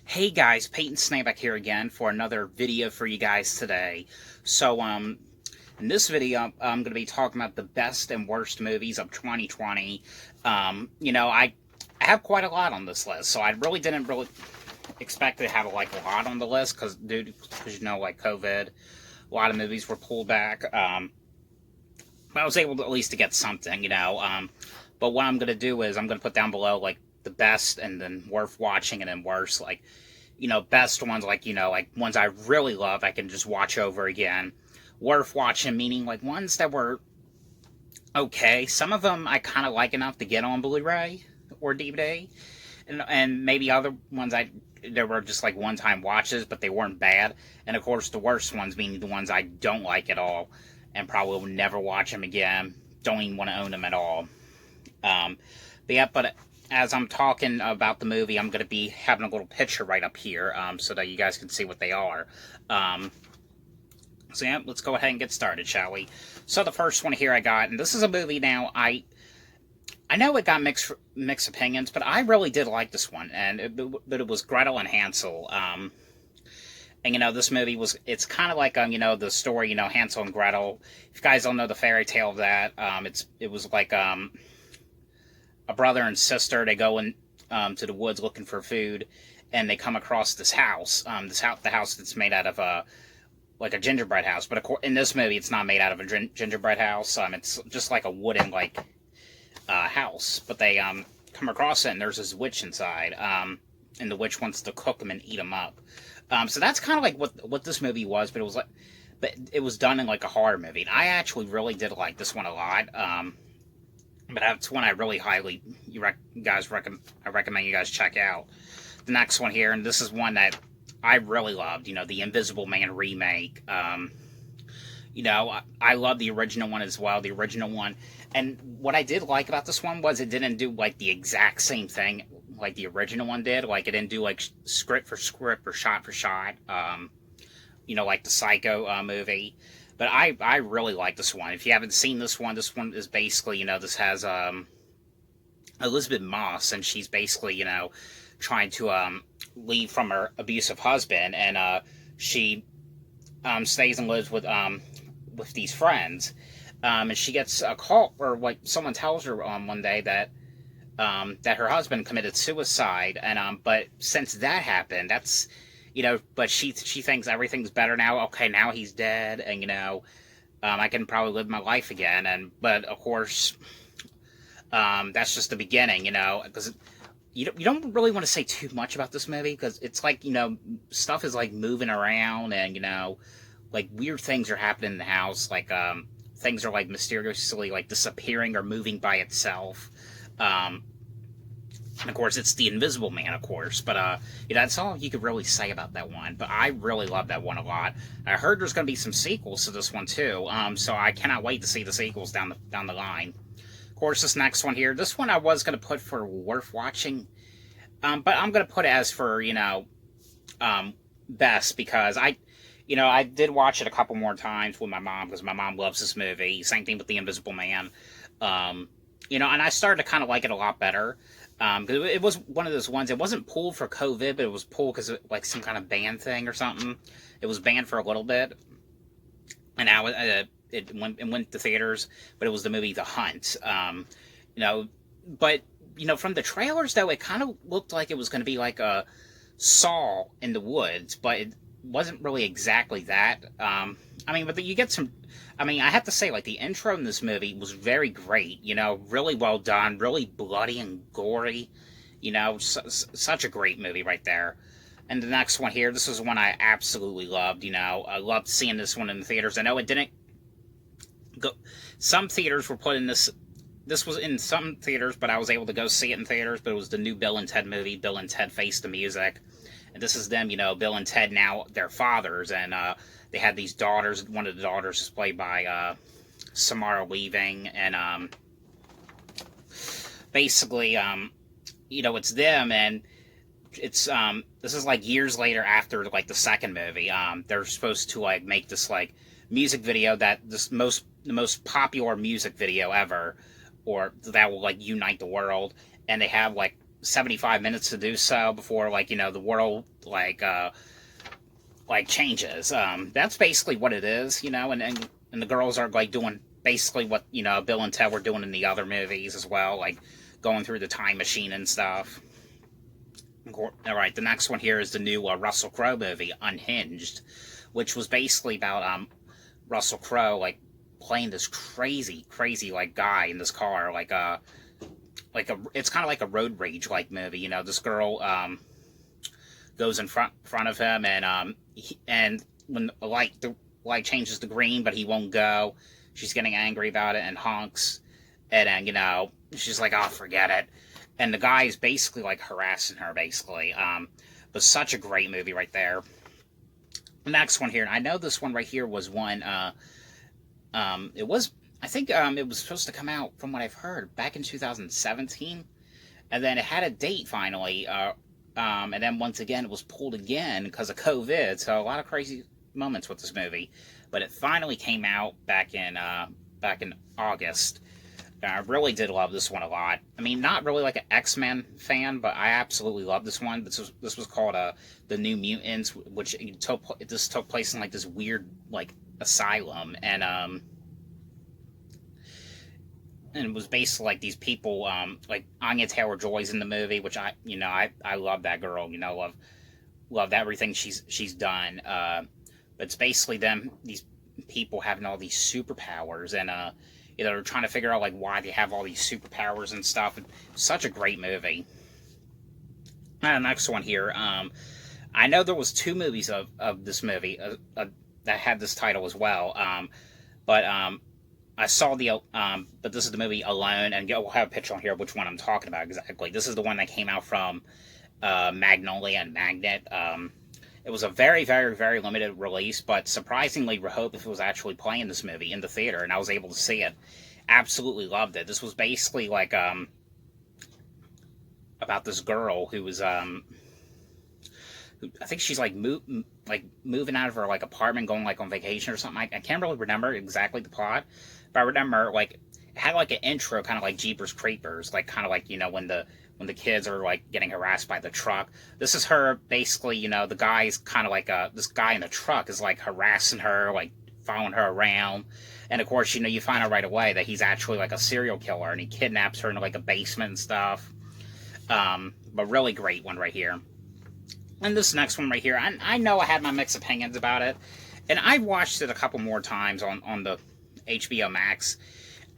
Hey guys, Peyton Snakeback here again for another video for you guys today. So, in this video, I'm going to be talking about the best and worst movies of 2020. I have quite a lot on this list, so I really didn't expect to have like a lot on the list because like COVID, a lot of movies were pulled back. But I was able to at least to get something, But what I'm going to do is I'm going to put down below like the best and then worth watching and then worst, like best ones, like like ones I really love I can just watch over again. Worth watching meaning like ones that were okay. Some of them I kind of like enough to get on Blu-ray or DVD, and maybe other ones there were just like one-time watches, but they weren't bad. And of course the worst ones meaning the ones I don't like at all and probably will never watch them again. Don't even want to own them at all. But as I'm talking about the movie, I'm going to be having a little picture right up here so that you guys can see what they are. Let's go ahead and get started, shall we? So the first one here I got, and this is a movie now, I know it got mixed opinions, but I really did like this one, but it was Gretal and Hansel. And this movie it's kind of like the story, Hansel and Gretel. If you guys don't know the fairy tale of that, it was like a brother and sister. They go in to the woods looking for food, and they come across this house. The house that's made out of like a gingerbread house. But of course, in this movie, it's not made out of a gingerbread house. It's just like a wooden house. But they come across it, and there's this witch inside. And the witch wants to cook them and eat them up. So that's kind of like what this movie was. But it was done in like a horror movie. And I actually really did like this one a lot. But that's one I really highly I recommend you guys check out. The next one here, and this is one that I really loved, the Invisible Man remake. I love the original one as well, the original one. And what I did like about this one was it didn't do like the exact same thing like the original one did. Like it didn't do like script for script or shot for shot, like the Psycho movie. But I really like this one. If you haven't seen this one is basically, this has Elizabeth Moss, and she's basically, trying to leave from her abusive husband, and she stays and lives with these friends. And she gets a call, or like someone tells her one day that her husband committed suicide, and but since that happened, that's but she thinks everything's better now. Okay, now he's dead, and I can probably live my life again. But of course, that's just the beginning, because you don't really want to say too much about this movie because it's like stuff is like moving around, and like weird things are happening in the house, like things are like mysteriously like disappearing or moving by itself. And of course, it's the Invisible Man, of course. But that's all you could really say about that one. But I really love that one a lot. I heard there's going to be some sequels to this one too. So I cannot wait to see the sequels down the line. Of course, this next one here, this one I was going to put for worth watching, but I'm going to put it as for best because I did watch it a couple more times with my mom because my mom loves this movie. Same thing with the Invisible Man. And I started to kind of like it a lot better. Because it was one of those ones, it wasn't pulled for COVID, but it was pulled because like some kind of ban thing or something. It was banned for a little bit, and now it went to theaters, but it was the movie The Hunt. But from the trailers though, it kind of looked like it was going to be like a Saw in the woods, but it wasn't really exactly that. But you get some. I have to say, like, the intro in this movie was very great, really well done, really bloody and gory, such a great movie right there. And the next one here, this is one I absolutely loved, I loved seeing this one in the theaters. I know it didn't go, some theaters were putting this was in some theaters, but I was able to go see it in theaters, but it was the new Bill and Ted movie, Bill and Ted Face the Music. And this is them, Bill and Ted now, their fathers, and they had these daughters. One of the daughters is played by Samara Weaving, and basically, it's them, and it's this is like years later after like the second movie. They're supposed to like make this like music video the most popular music video ever, or that will like unite the world, and they have like 75 minutes to do so before, like, the world, like changes. That's basically what it is, and the girls are like doing basically what Bill and Ted were doing in the other movies as well, like going through the time machine and stuff. All right, the next one here is the new Russell Crowe movie, Unhinged, which was basically about Russell Crowe like playing this crazy like guy in this car, it's kind of like a road rage like movie. This girl goes in front of him, and when the light changes to green, but he won't go, she's getting angry about it and honks, and then she's like, "Oh, forget it," and the guy is basically like harassing her, basically. But such a great movie right there. The next one here, and I know this one right here was one. It was, I think, it was supposed to come out, from what I've heard, back in 2017, and then it had a date finally. And then once again, it was pulled again because of COVID. So a lot of crazy moments with this movie, but it finally came out back in August. I really did love this one a lot. I mean, not really like an X-Men fan, but I absolutely love this one. This was called the New Mutants, which this took place in like this weird like asylum, and it was basically like these people, like Anya Taylor-Joy's in the movie, which I love that girl, love everything she's done. But it's basically these people having all these superpowers, and they're trying to figure out like why they have all these superpowers and stuff. Such a great movie. The next one here, I know there was 2 movies of this movie that had this title as well, but I saw but this is the movie Alone, and we'll have a picture on here of which one I'm talking about exactly. This is the one that came out from Magnolia and Magnet. It was a very, very, very limited release, but surprisingly, Rehoboth was actually playing this movie in the theater, and I was able to see it. Absolutely loved it. This was basically like about this girl who was I think she's like moving out of her like apartment, going like on vacation or something. I can't really remember exactly the plot, but I remember like it had like an intro, kind of like Jeepers Creepers, like kind of like when the kids are like getting harassed by the truck. This is her basically. The guy's kind of like this guy in the truck is like harassing her, like following her around, and of course you find out right away that he's actually like a serial killer, and he kidnaps her into like a basement and stuff. But really great one right here. And this next one right here, I know I had my mixed opinions about it, and I watched it a couple more times on the HBO Max.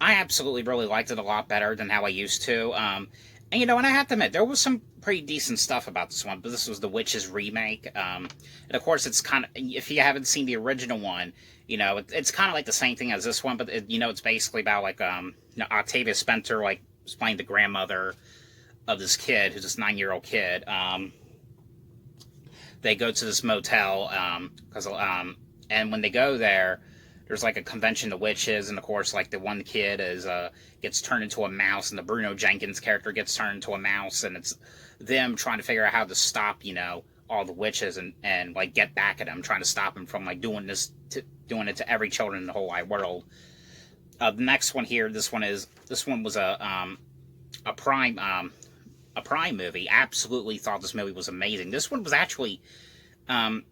I absolutely really liked it a lot better than how I used to. And I have to admit, there was some pretty decent stuff about this one, but this was the Witches remake. And of course, it's kind of, if you haven't seen the original one, it's kind of like the same thing as this one, but it's basically about like Octavia Spencer like playing the grandmother of this kid, who's this 9-year-old kid. They go to this motel, and when they go there, there's like a convention of witches, and of course, like the one kid gets turned into a mouse, and the Bruno Jenkins character gets turned into a mouse, and it's them trying to figure out how to stop, all the witches, and like get back at them, trying to stop them from like doing it to every children in the whole wide world. The next one here, this one was a Prime movie. Absolutely thought this movie was amazing. This one was actually, and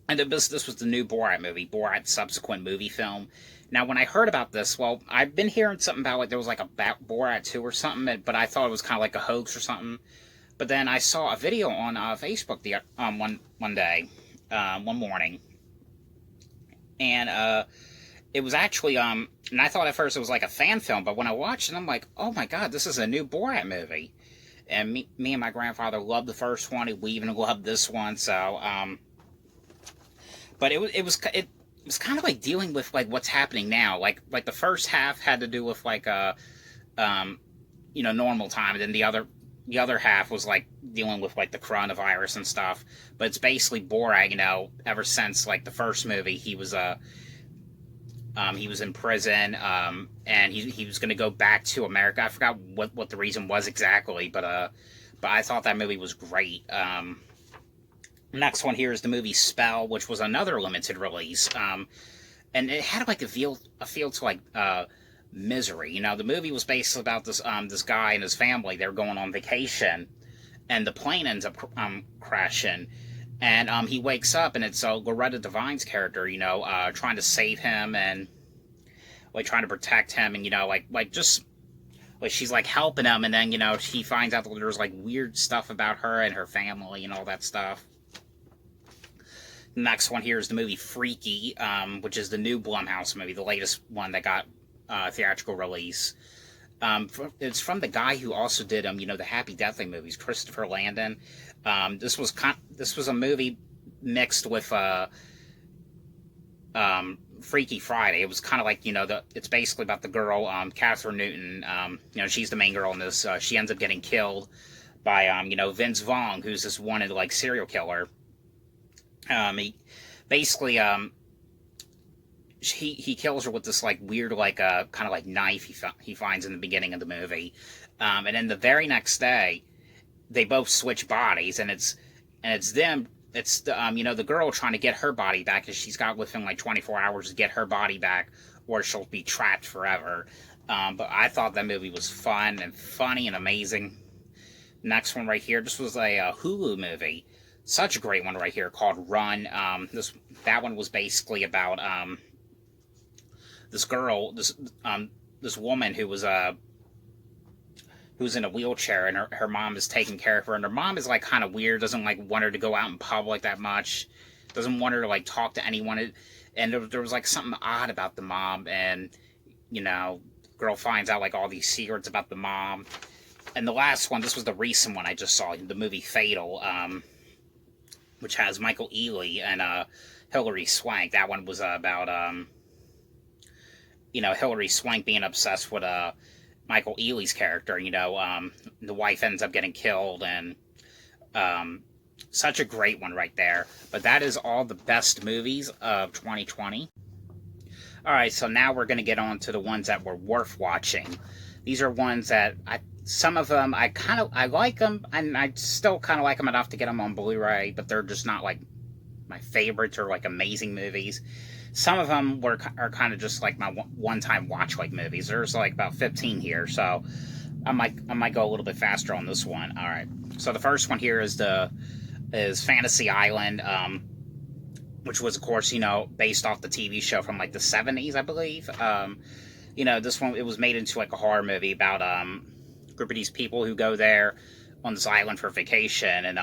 this was the new Borat movie, Borat subsequent movie film. Now, when I heard about this, well, I've been hearing something about like there was like a Borat 2 or something, but I thought it was kind of like a hoax or something. But then I saw a video on Facebook one day, one morning, and it was actually and I thought at first it was like a fan film, but when I watched it, I'm like, oh my god, this is a new Borat movie. And me and my grandfather loved the first one. We even loved this one. So, but it was kind of like dealing with like what's happening now. Like the first half had to do with like normal time, and then the other half was like dealing with like the coronavirus and stuff. But it's basically Borat. Ever since like the first movie, he was in prison, and he was going to go back to America. I forgot what the reason was exactly, but I thought that movie was great. Next one here is the movie Spell, which was another limited release, and it had like a feel to like Misery. You know, the movie was basically about this guy and his family. They're going on vacation, and the plane ends up crashing. And he wakes up, and it's Loretta Devine's character, you know, trying to save him and like trying to protect him, and you know, like just like she's like helping him, and then you know he finds out that there's like weird stuff about her and her family and all that stuff. The next one here is the movie Freaky, which is the new Blumhouse movie, the latest one that got theatrical release. It's from the guy who also did you know, the Happy Death Day movies, Christopher Landon. This was a movie mixed with Freaky Friday. It was kind of like, you know, it's basically about the girl, Catherine Newton. You know, she's the main girl in this. She ends up getting killed by you know, Vince Vaughn, who's this wanted like serial killer. He basically he kills her with this like weird like kind of like knife he finds in the beginning of the movie, and then the very next day they both switch bodies, and it's them. It's the you know, the girl trying to get her body back, because she's got within like 24 hours to get her body back, or she'll be trapped forever. But I thought that movie was fun and funny and amazing. Next one right here. This was a Hulu movie. Such a great one right here called Run. That one was basically about this girl, this woman who was who's in a wheelchair, and her mom is taking care of her, and her mom is like kind of weird, doesn't like want her to go out in public that much, doesn't want her to like talk to anyone, and there was like something odd about the mom, and you know, the girl finds out like all these secrets about the mom. And the last one, this was the recent one I just saw, the movie Fatale, which has Michael Ealy and Hilary Swank. That one was about you know, Hilary Swank being obsessed with Michael Ealy's character. You know, the wife ends up getting killed, and such a great one right there. But that is all the best movies of 2020. Alright, so now we're going to get on to the ones that were worth watching. These are ones that some of them I like them, and I still kind of like them enough to get them on Blu-ray, but they're just not like my favorites or like amazing movies. Some of them are kind of just like my one-time watch like movies. There's like about 15 here, so I might go a little bit faster on this one. All right, so the first one here is Fantasy Island, which was of course, you know, based off the TV show from like the 70s, I believe. You know, this one, it was made into like a horror movie about a group of these people who go there on this island for vacation, and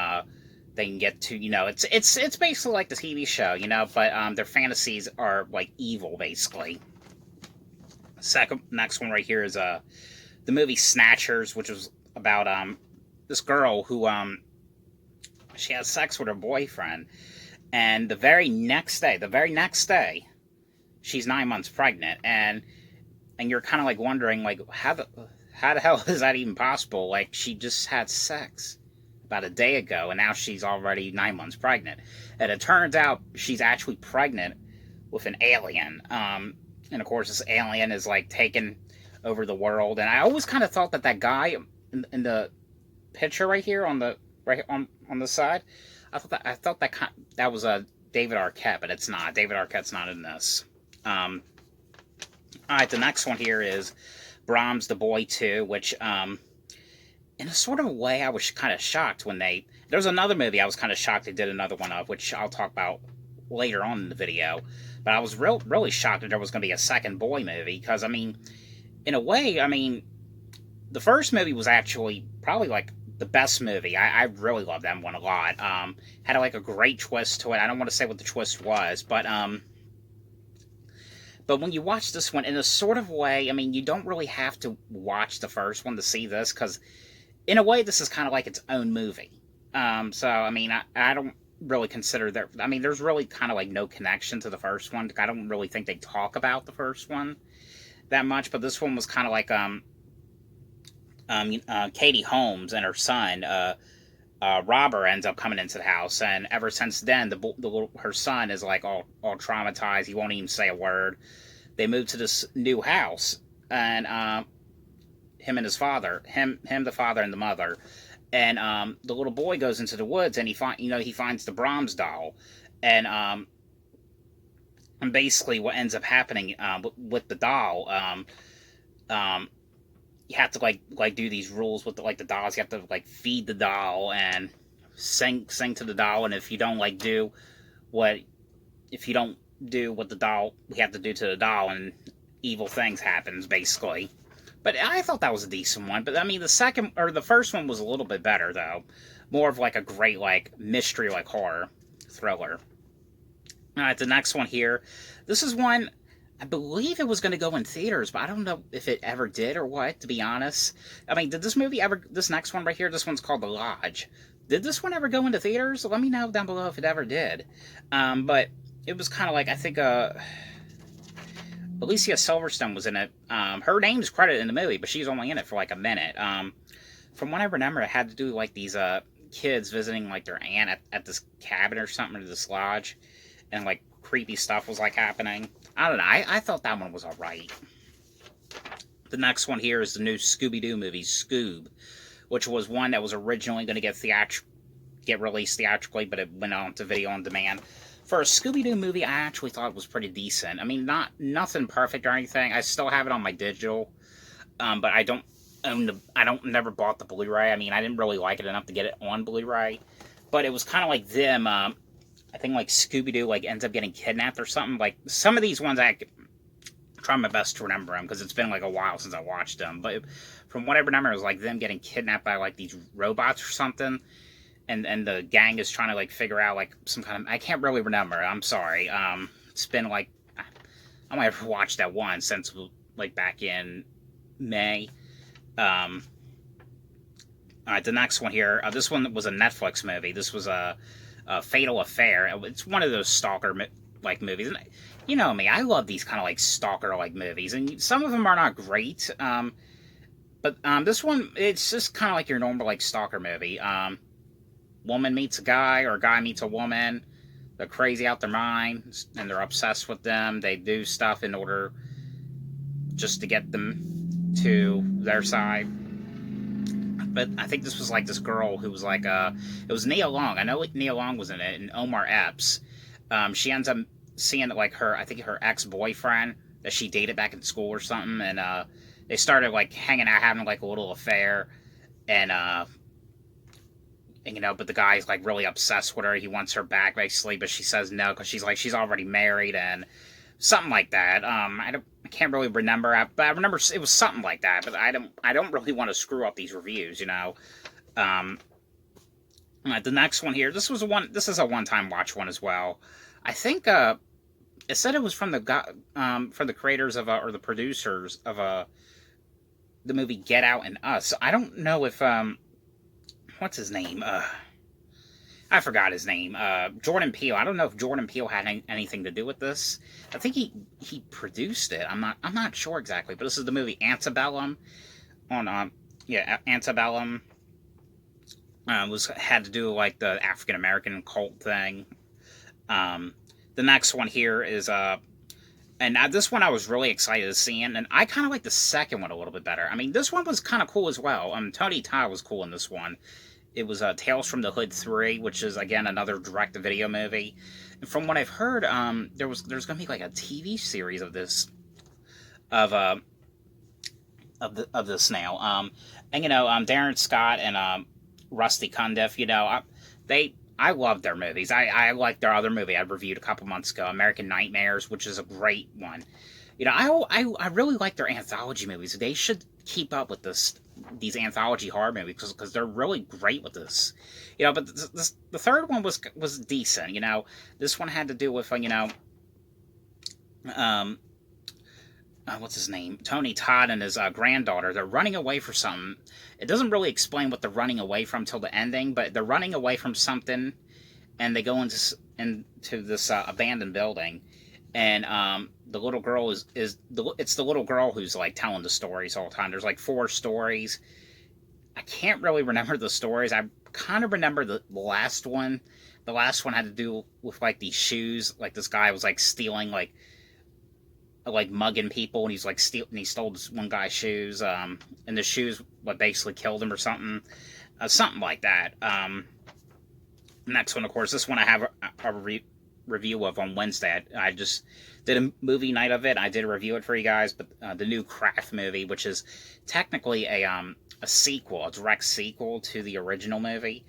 they can get to, you know, it's basically like the TV show, you know, but their fantasies are like evil, basically. Next one right here is the movie Snatchers, which was about this girl who she has sex with her boyfriend, and the very next day, she's 9 months pregnant, and you're kind of like wondering, like, how the hell is that even possible? Like, she just had sex about a day ago, and now she's already 9 months pregnant. And it turns out she's actually pregnant with an alien. And of course, this alien is like taking over the world. And I always kind of thought that guy in the picture right here on the side, I thought that was a David Arquette, but it's not. David Arquette's not in this. Alright, the next one here is Brahms the Boy 2, which, in a sort of a way, I was kind of shocked when there's another movie I was kind of shocked they did another one of, which I'll talk about later on in the video, but I was really shocked that there was going to be a second Boy movie, because, I mean, in a way, I mean, the first movie was actually probably, like, the best movie. I really loved that one a lot. Had, like, a great twist to it. I don't want to say what the twist was, but when you watch this one, in a sort of way, I mean, you don't really have to watch the first one to see this, because in a way, this is kind of like its own movie. So, I mean, I don't really consider that... I mean, there's really kind of like no connection to the first one. I don't really think they talk about the first one that much, but this one was kind of like Katie Holmes and her son, Robert, ends up coming into the house, and ever since then, her son is like all traumatized. He won't even say a word. They move to this new house, and him and his father, the father and the mother, and the little boy goes into the woods, and he finds the Brahms doll, and basically what ends up happening with the doll, um, you have to like do these rules with the dolls. You have to like feed the doll and sing to the doll, and if you don't what if you don't do what the doll we have to do to the doll, and evil things happens basically. But I thought that was a decent one. But I mean, the first one was a little bit better though, more of like a great like mystery like horror thriller. All right, the next one here. This is one I believe it was going to go in theaters, but I don't know if it ever did or what, to be honest. I mean, did this movie ever, this next one right here, this one's called The Lodge. Did this one ever go into theaters? Let me know down below if it ever did. But it was kind of like, I think, Alicia Silverstone was in it. Her name's credited in the movie, but she's only in it for like a minute. From what I remember, it had to do like these kids visiting like their aunt at this cabin or something, or this lodge, and like creepy stuff was like happening. I don't know. I thought that one was alright. The next one here is the new Scooby-Doo movie, Scoob, which was one that was originally going to get released theatrically, but it went on to video on demand. For a Scooby-Doo movie, I actually thought it was pretty decent. I mean, nothing perfect or anything. I still have it on my digital, but I don't never bought the Blu-ray. I mean, I didn't really like it enough to get it on Blu-ray, but it was kind of like them. I think like Scooby-Doo like ends up getting kidnapped or something. Like some of these ones I try my best to remember them because it's been like a while since I watched them. But from what I remember, it was like them getting kidnapped by like these robots or something, and the gang is trying to like figure out like some kind of, I can't really remember. I'm sorry. It's been like I might have watched that one since like back in May. All right, the next one here. This one was a Netflix movie. This was a Fatal Affair. It's one of those stalker like movies, and you know me, I love these kind of like stalker like movies, and some of them are not great. But this one, it's just kind of like your normal like stalker movie. Woman meets a guy, or a guy meets a woman. They're crazy out their minds, and they're obsessed with them. They do stuff in order just to get them to their side. But I think this was like this girl who was like it was Nia Long. I know Nia Long was in it, and Omar Epps. She ends up seeing like I think her ex-boyfriend that she dated back in school or something, and they started like hanging out, having like a little affair, and you know, but the guy's like really obsessed with her. He wants her back basically, but she says no because she's already married and something like that. I can't really remember, but I remember it was something like that. But I don't really want to screw up these reviews, you know. The next one here, this is a one-time watch one as well. I think it said it was from the creators of or the producers of the movie Get Out and Us. I don't know if what's his name? I forgot his name. Jordan Peele. I don't know if Jordan Peele had anything to do with this. I think he produced it. I'm not sure exactly. But this is the movie Antebellum. Antebellum had to do with, like, the African American cult thing. The next one here is and this one I was really excited to see, and I kind of like the second one a little bit better. I mean, this one was kind of cool as well. Tony Todd was cool in this one. It was Tales from the Hood 3, which is, again, another direct-to-video movie. And from what I've heard, there's going to be, like, a TV series of this, of this now. And, you know, Darren Scott and Rusty Cundiff, you know, I love their movies. I like their other movie I reviewed a couple months ago, American Nightmares, which is a great one. You know, I really like their anthology movies. They should keep up with these anthology horror movies because they're really great with this. You know, but the third one was decent. You know, this one had to do with you know, what's his name? Tony Todd and his granddaughter. They're running away for something. It doesn't really explain what they're running away from till the ending, but they're running away from something, and they go into this abandoned building, and the little girl it's the little girl who's like telling the stories all the time. There's like 4 stories. I can't really remember the stories. I kind of remember the last one. The last one had to do with like these shoes. Like this guy was like stealing like mugging people, and he stole this one guy's shoes. And the shoes basically killed him or something. Something like that. Next one, of course, this one I have review of on Wednesday. I just did a movie night of it. I did review it for you guys, but the new Craft movie, which is technically a sequel, a direct sequel to the original movie,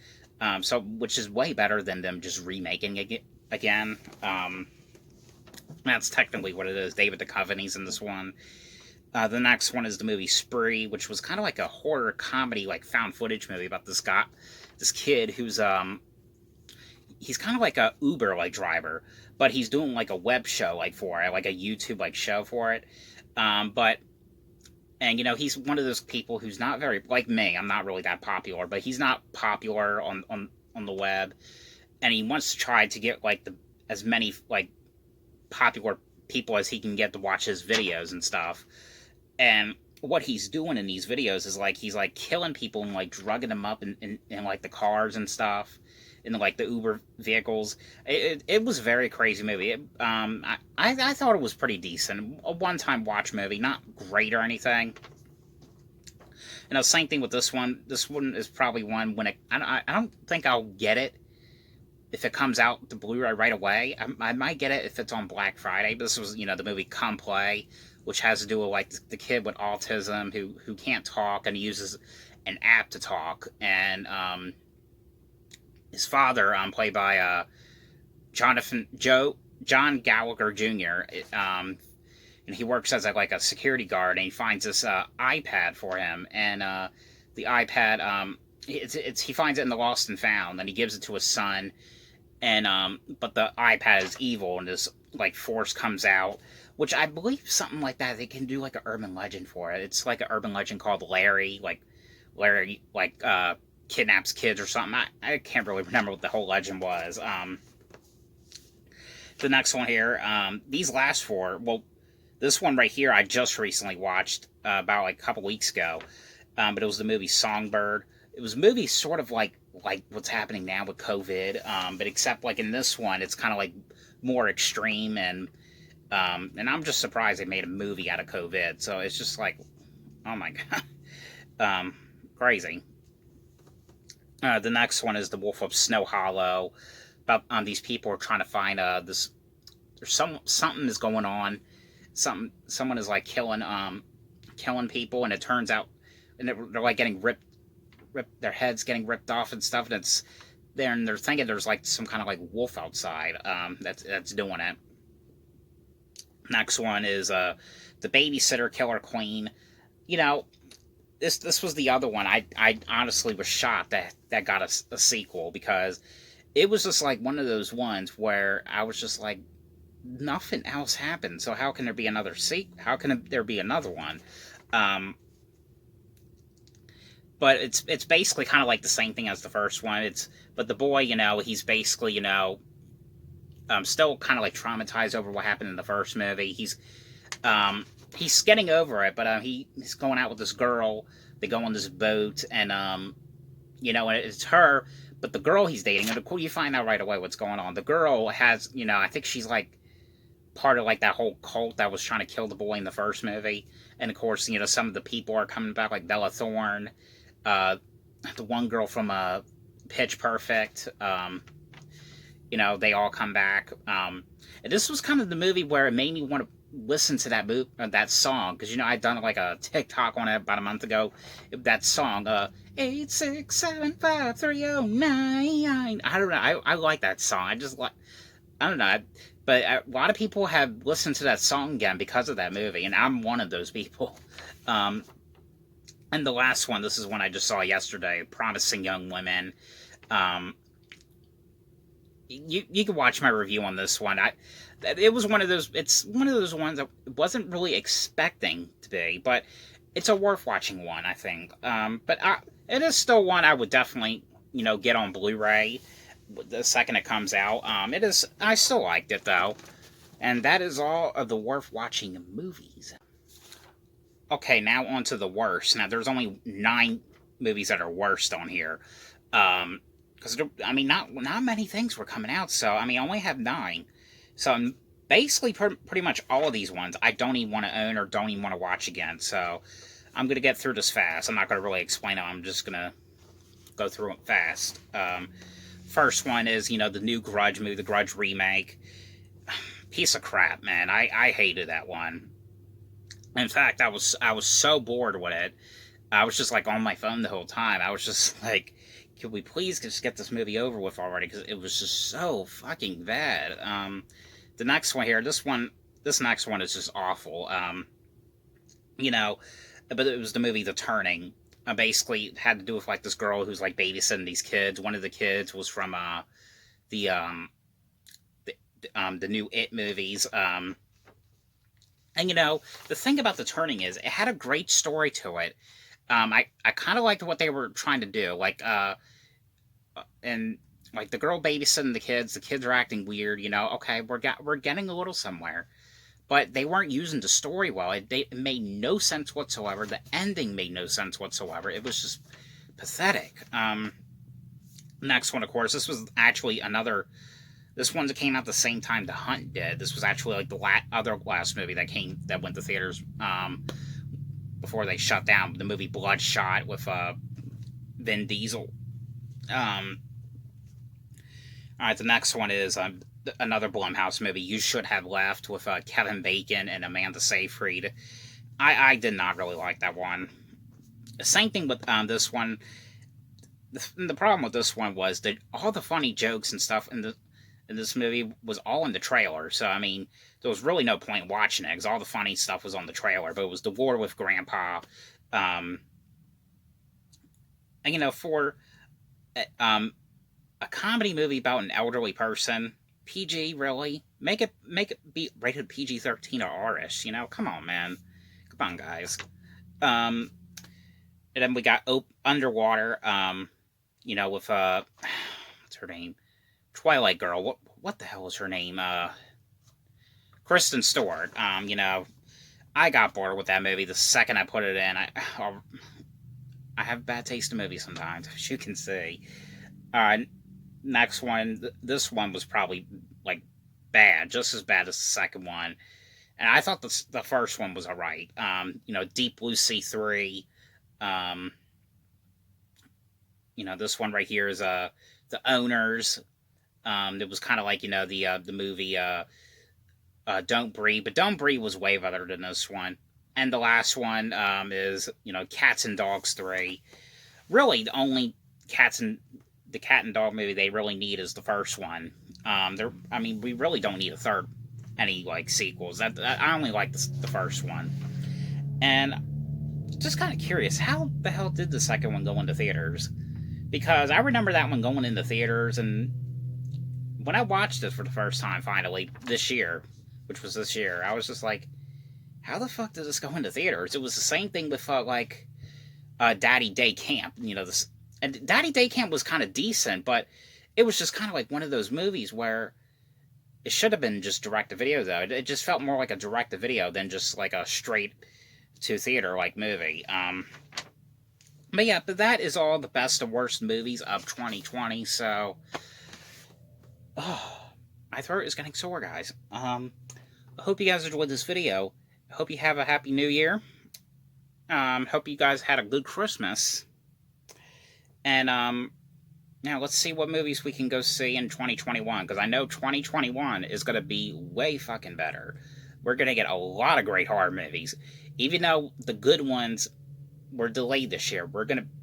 so which is way better than them just remaking it again. That's technically what it is. David Duchovny's in this one. The next one is the movie Spree, which was kind of like a horror comedy, like found footage movie about this guy, this kid who's he's kind of like a Uber like driver, but he's doing like a web show like for it, like a YouTube like show for it. But and you know, he's one of those people who's not very like me. I'm not really that popular, but he's not popular on the web, and he wants to try to get like the as many like popular people as he can get to watch his videos and stuff. And what he's doing in these videos is like he's like killing people and like drugging them up in like the cars and stuff, in like the Uber vehicles. It was a very crazy movie. I thought it was pretty decent. A one-time watch movie, not great or anything. And the same thing with this one. This one is probably one when I don't think I'll get it if it comes out to Blu-ray right away. I might get it if it's on Black Friday. But this was, you know, the movie Come Play, which has to do with like the kid with autism who can't talk, and he uses an app to talk. And his father, played by John Gallagher Jr., and he works as a security guard, and he finds this iPad for him, and the iPad, he finds it in the Lost and Found, and he gives it to his son, and but the iPad is evil, and this like force comes out, which I believe something like that. They can do like an urban legend for it. It's like an urban legend called Larry, kidnaps kids or something. I can't really remember what the whole legend was. The next one here, these last four, well, this one right here I just recently watched about like a couple weeks ago, but it was the movie Songbird. It was a movie sort of like what's happening now with COVID, but except like in this one, it's kind of like more extreme, and I'm just surprised they made a movie out of COVID. So it's just like, oh my god, crazy. The next one is The Wolf of Snow Hollow. About these people are trying to find this. There's something is going on. Someone is like killing people, and it turns out, and they're like getting ripped, their heads getting ripped off and stuff. And it's there, and they're thinking there's like some kind of like wolf outside. That's doing it. Next one is the Babysitter Killer Queen. You know, this was the other one. I honestly was shocked that got a sequel, because it was just like one of those ones where I was just like, nothing else happened, so how can there be another sequel? How can there be another one? But it's basically kind of like the same thing as the first one. But the boy, you know, he's basically, you know, still kind of like traumatized over what happened in the first movie. He's getting over it, but he's going out with this girl. They go on this boat, and you know, and it's her, but the girl he's dating, and you find out right away what's going on. The girl has, you know, I think she's like part of like that whole cult that was trying to kill the boy in the first movie. And of course, you know, some of the people are coming back, like Bella Thorne, the one girl from Pitch Perfect. You know, they all come back. And this was kind of the movie where it made me want to listen to that song, because, you know, I'd done like a TikTok on it about a month ago. That song, 8675309. I don't know. I like that song. I don't know. But a lot of people have listened to that song again because of that movie, and I'm one of those people. And the last one, this is one I just saw yesterday, Promising Young Women. You can watch my review on this one. It was one of those. It's one of those ones I wasn't really expecting to be, but it's a worth watching one, I think. But it is still one I would definitely, you know, get on Blu-ray the second it comes out. It is. I still liked it though, and that is all of the worth watching movies. Okay, now on to the worst. Now there's only 9 movies that are worst on here. Because I mean, not many things were coming out, so I mean, I only have 9. So basically, pretty much all of these ones I don't even want to own or don't even want to watch again. So I'm gonna get through this fast. I'm not gonna really explain it. I'm just gonna go through it fast. first one is, you know, the new Grudge movie, the Grudge remake. Piece of crap, man. I hated that one. In fact, I was so bored with it. I was just like on my phone the whole time. I was just like, can we please just get this movie over with already? Because it was just so fucking bad. The next one here, this next one is just awful. You know, but it was the movie The Turning. Basically, it had to do with like this girl who's like babysitting these kids. One of the kids was from the the new It movies. And you know, the thing about The Turning is it had a great story to it. I kind of liked what they were trying to do. And like the girl babysitting the kids are acting weird. You know, okay, we're getting a little somewhere, but they weren't using the story well. It made no sense whatsoever. The ending made no sense whatsoever. It was just pathetic. Next one, of course, this was actually another. This one came out the same time The Hunt did. This was actually like the other last movie that went to theaters before they shut down. The movie Bloodshot with Vin Diesel. All right, the next one is another Blumhouse movie, You Should Have Left, with Kevin Bacon and Amanda Seyfried. I did not really like that one. Same thing with this one. The problem with this one was that all the funny jokes and stuff in this movie was all in the trailer. So, I mean, there was really no point watching it because all the funny stuff was on the trailer. But it was The War with Grandpa. And, you know, for a comedy movie about an elderly person, PG, really? Make it be rated PG-13 or R-ish, you know? Come on, man. Come on, guys. And then we got Underwater, you know, with, what's her name? Twilight Girl. What the hell is her name? Kristen Stewart. You know, I got bored with that movie the second I put it in. I have bad taste in movies sometimes, as you can see. Next one. This one was probably like bad, just as bad as the second one. And I thought the first one was alright. You know, Deep Blue Sea 3. You know, this one right here is The Owners. It was kind of like, you know, the movie Don't Breathe, but Don't Breathe was way better than this one. And the last one is, you know, Cats and Dogs 3. Really, the only cat and dog movie they really need is the first one. I mean, we really don't need any like sequels. I only like the first one. And just kind of curious, how the hell did the second one go into theaters? Because I remember that one going into theaters, and when I watched it for the first time, finally, this year, which was this year, I was just like, how the fuck did this go into theaters? It was the same thing with, Daddy Day Camp. You know, and Daddy Day Camp was kind of decent, but it was just kind of like one of those movies where it should have been just direct-to-video, though. It just felt more like a direct-to-video than just, like, a straight-to-theater, like, movie. But yeah, but that is all the best and worst movies of 2020, so... Oh, my throat is getting sore, guys. I hope you guys enjoyed this video. I hope you have a happy new year. Hope you guys had a good Christmas. And, now let's see what movies we can go see in 2021, because I know 2021 is going to be way fucking better. We're going to get a lot of great horror movies. Even though the good ones were delayed this year,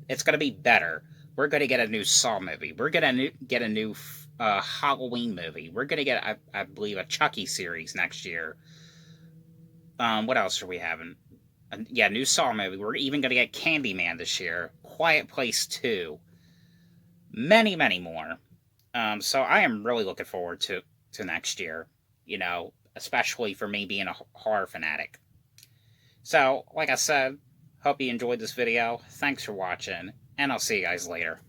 it's going to be better. We're going to get a new Saw movie. We're going to get a new Halloween movie. We're going to get, I believe, a Chucky series next year. What else are we having? Yeah, new Saw movie. We're even going to get Candyman this year. Quiet Place 2. Many, many more. So I am really looking forward to next year. You know, especially for me being a horror fanatic. So, like I said, hope you enjoyed this video. Thanks for watching, and I'll see you guys later.